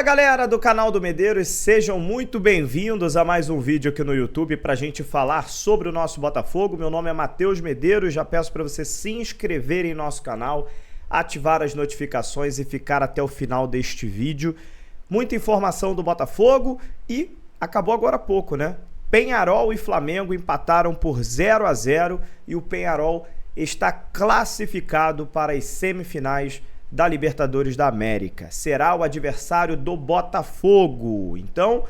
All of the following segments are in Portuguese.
Fala galera do canal do Medeiros, sejam muito bem-vindos a mais um vídeo aqui no YouTube pra gente falar sobre o nosso Botafogo. Meu nome é Matheus Medeiros, já peço para você se inscrever em nosso canal, ativar as notificações e ficar até o final deste vídeo. Muita informação do Botafogo e acabou agora há pouco, né? Peñarol e Flamengo empataram por 0 a 0 e o Peñarol está classificado para as semifinais da Libertadores da América. Será o adversário do Botafogo. Então,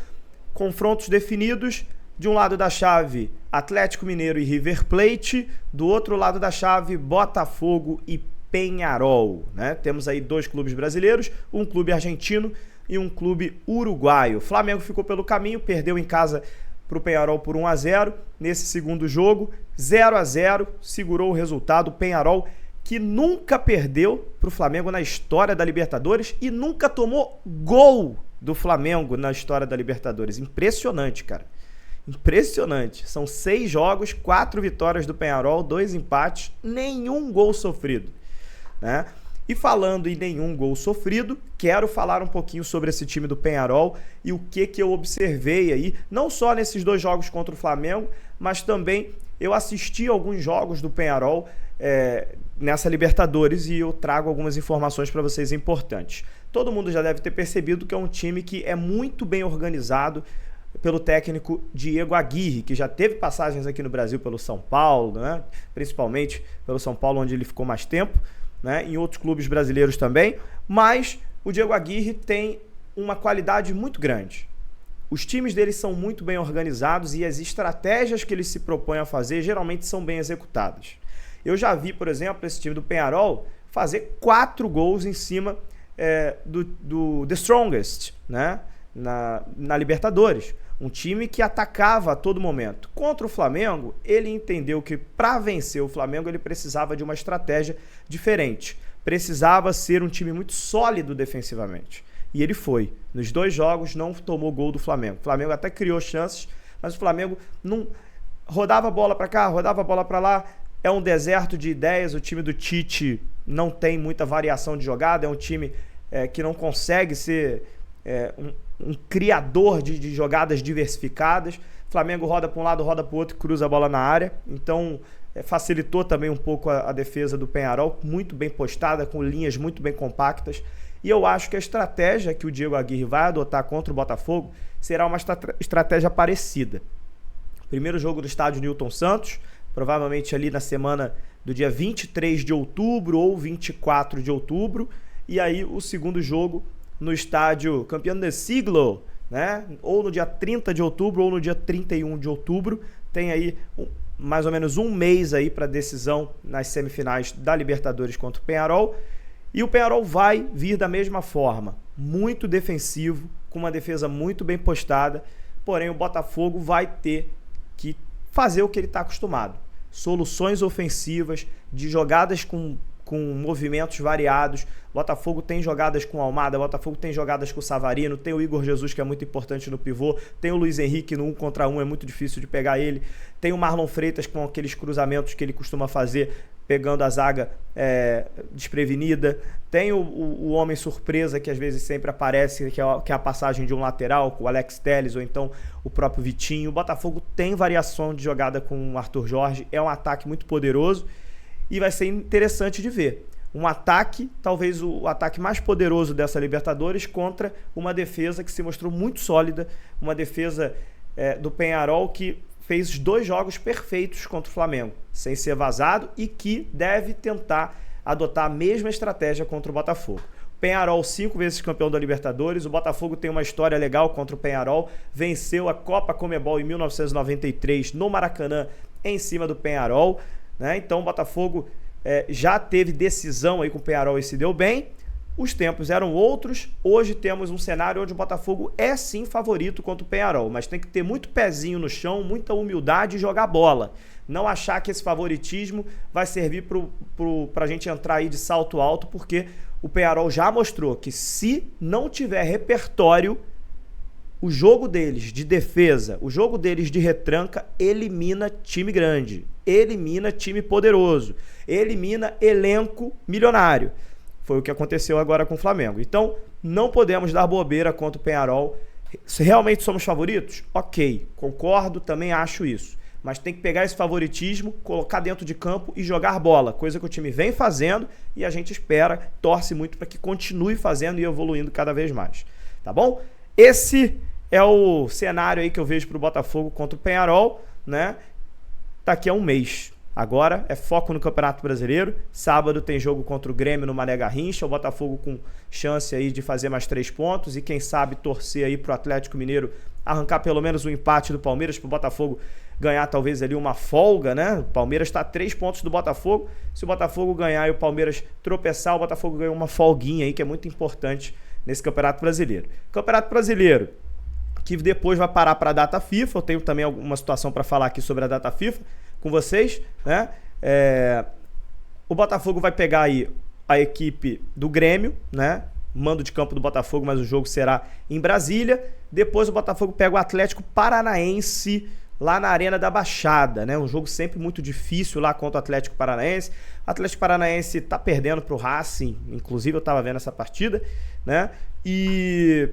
confrontos definidos. De um lado da chave, Atlético Mineiro e River Plate. Do outro lado da chave, Botafogo e Peñarol, né? Temos aí dois clubes brasileiros, um clube argentino e um clube uruguaio. O Flamengo ficou pelo caminho, perdeu em casa para o Peñarol por 1 a 0. Nesse segundo jogo, 0 a 0, segurou o resultado. O Peñarol, que nunca perdeu para o Flamengo na história da Libertadores e nunca tomou gol do Flamengo na história da Libertadores. Impressionante, cara. Impressionante. São 6 jogos, 4 vitórias do Peñarol, 2 empates, nenhum gol sofrido, né? E falando em nenhum gol sofrido, quero falar um pouquinho sobre esse time do Peñarol e o que eu observei aí, não só nesses 2 jogos contra o Flamengo, mas também eu assisti alguns jogos do Peñarol nessa Libertadores e eu trago algumas informações para vocês importantes. Todo mundo já deve ter percebido que é um time que é muito bem organizado pelo técnico Diego Aguirre, que já teve passagens aqui no Brasil pelo São Paulo, né? Principalmente pelo São Paulo, onde ele ficou mais tempo, né? Em outros clubes brasileiros também, mas o Diego Aguirre tem uma qualidade muito grande. Os times dele são muito bem organizados e as estratégias que ele se propõe a fazer geralmente são bem executadas. Eu já vi, por exemplo, esse time do Peñarol fazer 4 gols em cima do The Strongest, né? Na Libertadores. Um time que atacava a todo momento. Contra o Flamengo, ele entendeu que para vencer o Flamengo ele precisava de uma estratégia diferente. Precisava ser um time muito sólido defensivamente. E ele foi. Nos 2 jogos não tomou gol do Flamengo. O Flamengo até criou chances, mas o Flamengo não rodava a bola para cá, rodava a bola para lá. É um deserto de ideias. O time do Tite não tem muita variação de jogada. É um time que não consegue ser um criador de jogadas diversificadas. O Flamengo roda para um lado, roda para o outro, cruza a bola na área. Então facilitou também um pouco a defesa do Peñarol, muito bem postada, com linhas muito bem compactas. E eu acho que a estratégia que o Diego Aguirre vai adotar contra o Botafogo será uma estratégia parecida. Primeiro jogo do estádio Newton Santos, provavelmente ali na semana do dia 23 de outubro ou 24 de outubro. E aí o segundo jogo no estádio Campeão del Siglo, né? Ou no dia 30 de outubro ou no dia 31 de outubro. Tem aí mais ou menos um mês aí para decisão nas semifinais da Libertadores contra o Peñarol. E o Peñarol vai vir da mesma forma, muito defensivo, com uma defesa muito bem postada, porém o Botafogo vai ter que fazer o que ele está acostumado. Soluções ofensivas, de jogadas com movimentos variados. Botafogo tem jogadas com o Almada, Botafogo tem jogadas com o Savarino, tem o Igor Jesus, que é muito importante no pivô, tem o Luiz Henrique no 1 contra 1, é muito difícil de pegar ele, tem o Marlon Freitas com aqueles cruzamentos que ele costuma fazer, pegando a zaga desprevenida, tem o homem surpresa, que às vezes sempre aparece, que é a passagem de um lateral, com o Alex Telles, ou então o próprio Vitinho. O Botafogo tem variação de jogada com o Arthur Jorge, é um ataque muito poderoso, e vai ser interessante de ver. Um ataque, talvez o ataque mais poderoso dessa Libertadores, contra uma defesa que se mostrou muito sólida, uma defesa do Peñarol que fez 2 jogos perfeitos contra o Flamengo, sem ser vazado, e que deve tentar adotar a mesma estratégia contra o Botafogo. O Peñarol 5 vezes campeão da Libertadores, o Botafogo tem uma história legal contra o Peñarol, venceu a Copa Conmebol em 1993 no Maracanã em cima do Peñarol, né? Então o Botafogo já teve decisão aí com o Peñarol e se deu bem. Os tempos eram outros. Hoje temos um cenário onde o Botafogo é sim favorito contra o Peñarol, mas tem que ter muito pezinho no chão, muita humildade e jogar bola. Não achar que esse favoritismo vai servir para a gente entrar aí de salto alto, porque o Peñarol já mostrou que se não tiver repertório, o jogo deles de defesa, o jogo deles de retranca elimina time grande, elimina time poderoso, elimina elenco milionário. Foi o que aconteceu agora com o Flamengo. Então, não podemos dar bobeira contra o Peñarol. Se realmente somos favoritos? Ok, concordo, também acho isso. Mas tem que pegar esse favoritismo, colocar dentro de campo e jogar bola, coisa que o time vem fazendo e a gente espera, torce muito para que continue fazendo e evoluindo cada vez mais. Tá bom? Esse é o cenário aí que eu vejo para o Botafogo contra o Peñarol, né? Daqui a um mês. Agora é foco no Campeonato Brasileiro. Sábado tem jogo contra o Grêmio no Mané Garrincha. O Botafogo com chance aí de fazer mais 3 pontos e quem sabe torcer aí pro Atlético Mineiro arrancar pelo menos um empate do Palmeiras, pro Botafogo ganhar talvez ali uma folga, né? O Palmeiras está a 3 pontos do Botafogo. Se o Botafogo ganhar e o Palmeiras tropeçar, o Botafogo ganha uma folguinha aí que é muito importante nesse Campeonato Brasileiro. Campeonato Brasileiro que depois vai parar para a data FIFA. Eu tenho também alguma situação para falar aqui sobre a data FIFA com vocês, né? O Botafogo vai pegar aí a equipe do Grêmio, né? Mando de campo do Botafogo, mas o jogo será em Brasília. Depois o Botafogo pega o Atlético Paranaense lá na Arena da Baixada, né? Um jogo sempre muito difícil lá contra o Atlético Paranaense. O Atlético Paranaense tá perdendo pro Racing, inclusive eu estava vendo essa partida, né? E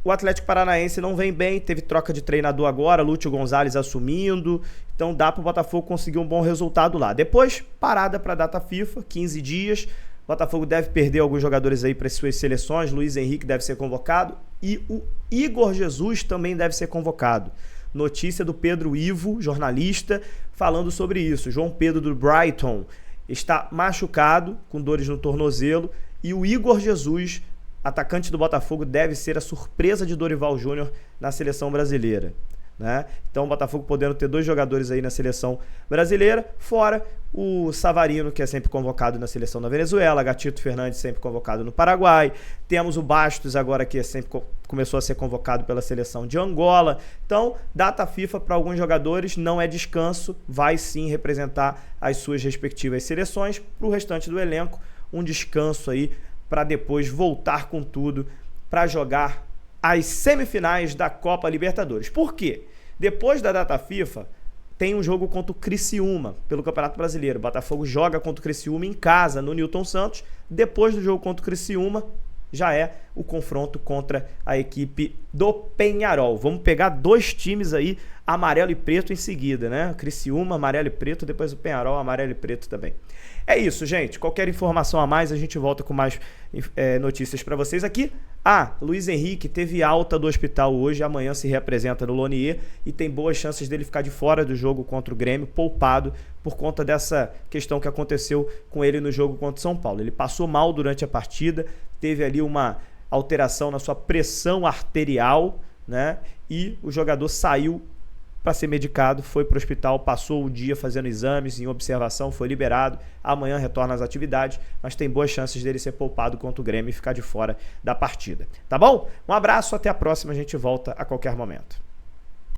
o Atlético Paranaense não vem bem, teve troca de treinador agora, Lúcio Gonzalez assumindo, então dá para o Botafogo conseguir um bom resultado lá. Depois, parada para a data FIFA, 15 dias, o Botafogo deve perder alguns jogadores aí para as suas seleções, Luiz Henrique deve ser convocado e o Igor Jesus também deve ser convocado. Notícia do Pedro Ivo, jornalista, falando sobre isso. João Pedro do Brighton está machucado, com dores no tornozelo, e o Igor Jesus, atacante do Botafogo, deve ser a surpresa de Dorival Júnior na seleção brasileira, né? Então o Botafogo podendo ter 2 jogadores aí na seleção brasileira, fora o Savarino, que é sempre convocado na seleção da Venezuela, Gatito Fernandes sempre convocado no Paraguai, temos o Bastos agora que sempre começou a ser convocado pela seleção de Angola. Então, data FIFA para alguns jogadores não é descanso, vai sim representar as suas respectivas seleções. Para o restante do elenco, um descanso aí para depois voltar com tudo para jogar as semifinais da Copa Libertadores. Por quê? Depois da data FIFA, tem um jogo contra o Criciúma, pelo Campeonato Brasileiro. O Botafogo joga contra o Criciúma em casa, no Newton Santos. Depois do jogo contra o Criciúma, já é o confronto contra a equipe do Peñarol. Vamos pegar 2 times aí, amarelo e preto em seguida, né? Criciúma, amarelo e preto, depois o Peñarol, amarelo e preto também. É isso, gente. Qualquer informação a mais, a gente volta com mais notícias para vocês aqui. Luiz Henrique teve alta do hospital hoje, amanhã se reapresenta no Lonier e tem boas chances dele ficar de fora do jogo contra o Grêmio, poupado por conta dessa questão que aconteceu com ele no jogo contra o São Paulo. Ele passou mal durante a partida, teve ali uma alteração na sua pressão arterial, né? E o jogador saiu para ser medicado, foi para o hospital, passou o dia fazendo exames, em observação, foi liberado, amanhã retorna às atividades, mas tem boas chances dele ser poupado contra o Grêmio e ficar de fora da partida. Tá bom? Um abraço, até a próxima, a gente volta a qualquer momento.